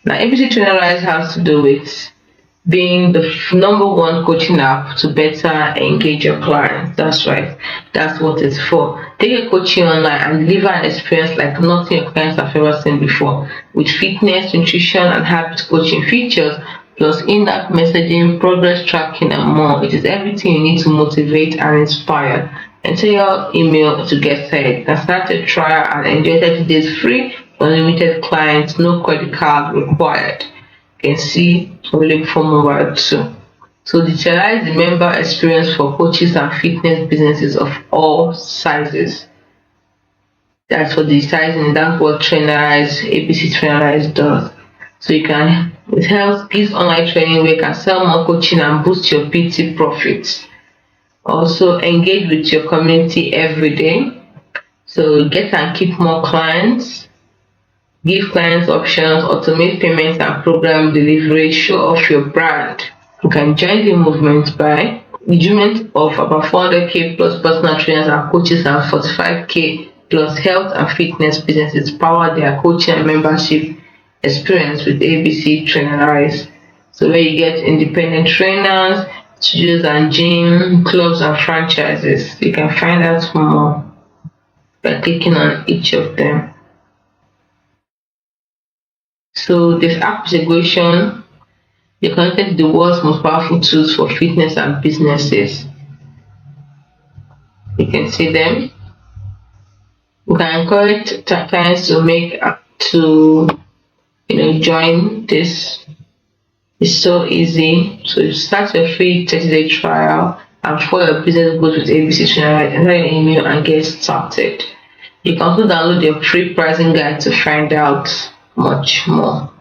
Now, ABC Trainerize has to do with being the #1 coaching app to better engage your clients. That's right. That's what it's for. Take a coaching online and deliver an experience like nothing your clients have ever seen before, with fitness, nutrition, and habit coaching features, plus in-app messaging, progress tracking, and more. It is everything you need to motivate and inspire. Enter your email to get started. Now start a trial and enjoy 30 days free, unlimited clients, no credit card required. You can see link for mobile too. So digitalize the member experience for coaches and fitness businesses of all sizes. That's for digitizing. That's what Trainerize, ABC Trainerize does. So it helps gives online training where you can sell more coaching and boost your PT profits. Also engage with your community every day. So get and keep more clients, give clients options, automate payments and program delivery, show off your brand. You can join the movement by engagement of about 400k plus personal trainers and coaches and 45k plus health and fitness businesses power their coaching and membership experience with ABC Trainerize. So where you get independent trainers, studios and gym, clubs and franchises. You can find out more by clicking on each of them. So this app is a question. You connected the world's most powerful tools for fitness and businesses. You can see them. You can encourage clients to join this. It's so easy. So you start your free 30-day trial, and before your business goes with ABC Trainerize, enter your email and get started. You can also download your free pricing guide to find out much more.